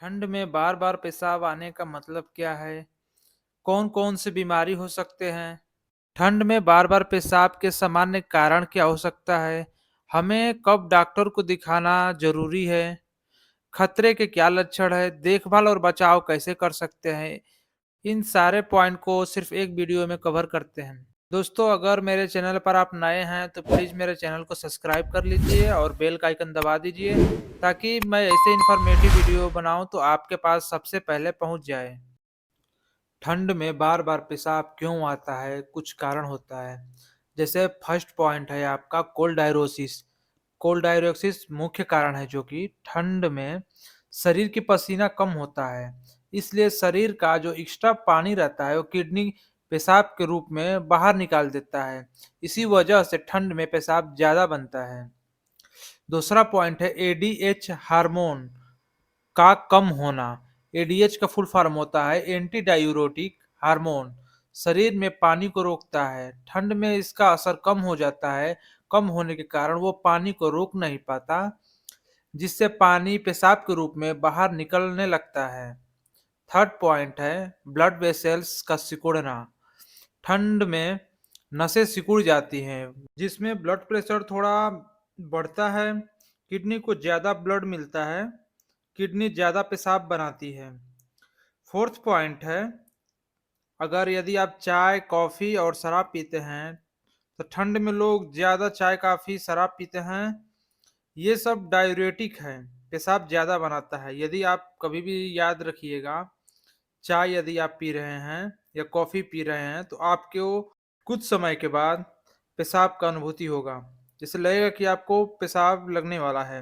ठंड में बार-बार पेशाब आने का मतलब क्या है? कौन-कौन से बीमारी हो सकते हैं? ठंड में बार-बार पेशाब के सामान्य कारण क्या हो सकता है? हमें कब डॉक्टर को दिखाना ज़रूरी है? खतरे के क्या लक्षण हैं? देखभाल और बचाव कैसे कर सकते हैं? इन सारे पॉइंट को सिर्फ एक वीडियो में कवर करते हैं। दोस्तों, अगर मेरे चैनल पर आप नए हैं तो प्लीज़ मेरे चैनल को सब्सक्राइब कर लीजिए और बेल का आइकन दबा दीजिए ताकि मैं ऐसे इन्फॉर्मेटिव वीडियो बनाऊं तो आपके पास सबसे पहले पहुंच जाए। ठंड में बार-बार पेशाब क्यों आता है? कुछ कारण होता है। जैसे फर्स्ट पॉइंट है आपका कोल्ड डायरोसिस। कोल्ड डायरोसिस मुख्य कारण है जो कि ठंड में शरीर की पसीना कम होता है। इसलिए शरीर का जो एक्स्ट्रा पानी रहता है वो किडनी पेशाब के रूप में बाहर निकाल देता है। इसी वजह से ठंड में पेशाब ज़्यादा बनता है। दूसरा पॉइंट है एडीएच हार्मोन का कम होना। एडीएच का फुल फॉर्म होता है एंटी डायूरोटिक हार्मोन। शरीर में पानी को रोकता है। ठंड में इसका असर कम हो जाता है। कम होने के कारण वो पानी को रोक नहीं पाता, जिससे पानी पेशाब के रूप में बाहर निकलने लगता है। थर्ड पॉइंट है ब्लड वेसल्स का सिकुड़ना। ठंड में नसें सिकुड़ जाती हैं, जिसमें ब्लड प्रेशर थोड़ा बढ़ता है। किडनी को ज़्यादा ब्लड मिलता है। किडनी ज़्यादा पेशाब बनाती है। फोर्थ पॉइंट है, अगर यदि आप चाय, कॉफ़ी और शराब पीते हैं, तो ठंड में लोग ज़्यादा चाय, कॉफ़ी, शराब पीते हैं। ये सब डायूरेटिक है, पेशाब ज़्यादा बनाता है। यदि आप कभी भी याद रखिएगा, चाय यदि आप पी रहे हैं या कॉफ़ी पी रहे हैं, तो आपको कुछ समय के बाद पेशाब का अनुभूति होगा। जैसे लगेगा कि आपको पेशाब लगने वाला है,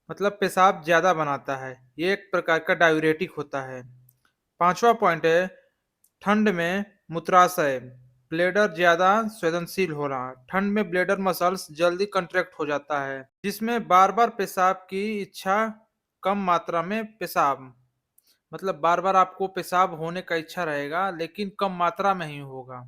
मतलब पेशाब ज़्यादा बनाता है। ये एक प्रकार का डायूरेटिक होता है। पांचवा पॉइंट है ठंड में मूत्राशय, ब्लैडर ज़्यादा संवेदनशील होना। ठंड में ब्लैडर मसल्स जल्दी कंट्रैक्ट हो जाता है, जिसमें बार-बार पेशाब की इच्छा, कम मात्रा में पेशाब, मतलब बार-बार आपको पेशाब होने का इच्छा रहेगा लेकिन कम मात्रा में ही होगा।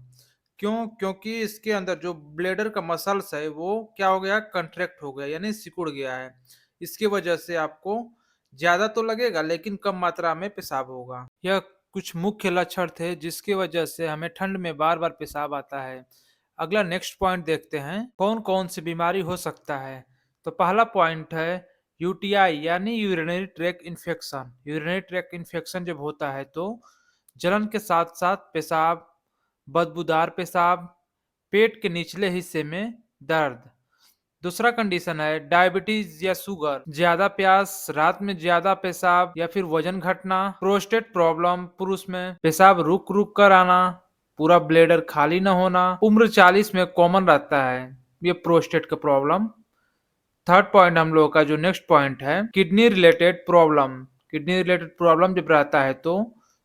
क्यों? क्योंकि इसके अंदर जो ब्लैडर का मसल्स है वो क्या हो गया? कंट्रैक्ट हो गया, यानी सिकुड़ गया है। इसकी वजह से आपको ज़्यादा तो लगेगा लेकिन कम मात्रा में पेशाब होगा। यह कुछ मुख्य लक्षण थे जिसकी वजह से हमें ठंड में बार-बार पेशाब आता है। अगला नेक्स्ट पॉइंट देखते हैं, कौन-कौन सी बीमारी हो सकता है। तो पहला पॉइंट है यूटीआई यानी urinary tract infection. Urinary tract infection जब होता है तो जलन के साथ-साथ पेशाब, बदबूदार पेशाब, पेट के निचले हिस्से में दर्द। दूसरा कंडीशन है डायबिटीज या शुगर, ज्यादा प्यास, रात में ज्यादा पेशाब या फिर वजन घटना। प्रोस्टेट प्रॉब्लम, पुरुष में पेशाब रुक रुक कर आना, पूरा ब्लेडर खाली न होना। उम्र 40 में कॉमन रहता है ये प्रोस्टेट का प्रॉब्लम। थर्ड पॉइंट हम लोग का जो नेक्स्ट पॉइंट है kidney related problem. Kidney related problem जब रहता है तो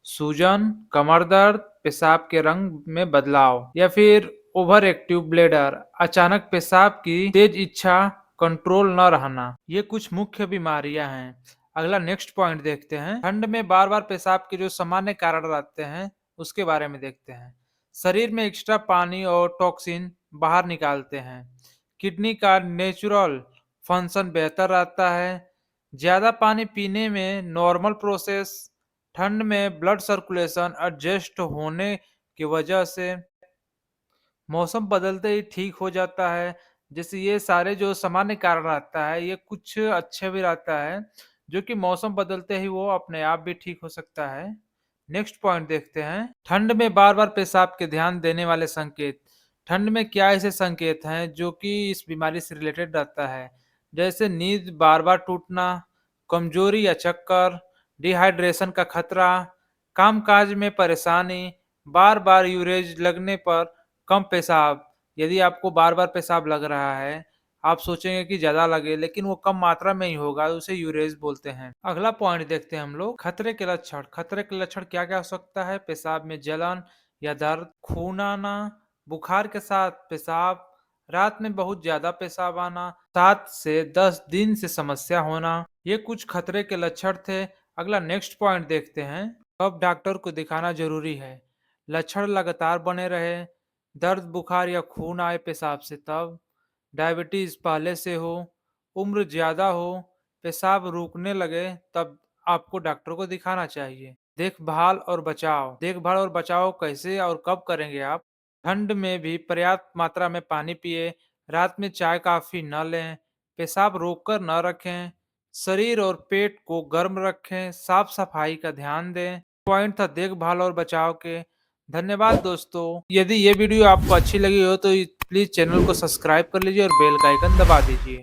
सूजन, कमर दर्द, पेशाब के रंग में बदलाव या फिर ओवर एक्टिव ब्लेडर, अचानक पेशाब की तेज इच्छा, कंट्रोल न रहना। ये कुछ मुख्य बीमारियां हैं। अगला नेक्स्ट पॉइंट देखते हैं, ठंड में बार बार पेशाब के जो सामान्य कारण रहते हैं उसके बारे में देखते हैं। शरीर में एक्स्ट्रा पानी और टॉक्सिन बाहर निकालते हैं। किडनी का नेचुरल फंक्शन बेहतर रहता है। ज़्यादा पानी पीने में नॉर्मल प्रोसेस। ठंड में ब्लड सर्कुलेशन एडजस्ट होने की वजह से मौसम बदलते ही ठीक हो जाता है। जैसे ये सारे जो सामान्य कारण रहता है ये कुछ अच्छे भी रहता है, जो कि मौसम बदलते ही वो अपने आप भी ठीक हो सकता है। नेक्स्ट पॉइंट देखते हैं, ठंड में बार बार पेशाब के ध्यान देने वाले संकेत। ठंड में क्या ऐसे संकेत हैं जो कि इस बीमारी से रिलेटेड रहता है? जैसे नींद बार बार टूटना, कमजोरी या चक्कर, डिहाइड्रेशन का खतरा, कामकाज में परेशानी, बार बार यूरेज लगने पर कम पेशाब। यदि आपको बार बार पेशाब लग रहा है, आप सोचेंगे कि ज्यादा लगे लेकिन वो कम मात्रा में ही होगा, उसे यूरेज बोलते हैं। अगला पॉइंट देखते हैं हम लोग, खतरे के लक्षण। खतरे के लक्षण क्या क्या हो सकता है? पेशाब में जलन या दर्द, खून आना, बुखार के साथ पेशाब, रात में बहुत ज्यादा पेशाब आना, 7 से 10 दिन से समस्या होना। ये कुछ खतरे के लक्षण थे। अगला नेक्स्ट पॉइंट देखते हैं, कब डॉक्टर को दिखाना जरूरी है। लक्षण लगातार बने रहे, दर्द, बुखार या खून आए पेशाब से तब, डायबिटीज पहले से हो, उम्र ज्यादा हो, पेशाब रुकने लगे तब आपको डॉक्टर को दिखाना चाहिए। देखभाल और बचाव कैसे और कब करेंगे आप? ठंड में भी पर्याप्त मात्रा में पानी पिए, रात में चाय कॉफी न लें, पेशाब रोककर न रखें, शरीर और पेट को गर्म रखें, साफ सफाई का ध्यान दें। पॉइंट था देखभाल और बचाव के। धन्यवाद दोस्तों। यदि ये वीडियो आपको अच्छी लगी हो तो प्लीज चैनल को सब्सक्राइब कर लीजिए और बेल का आइकन दबा दीजिए।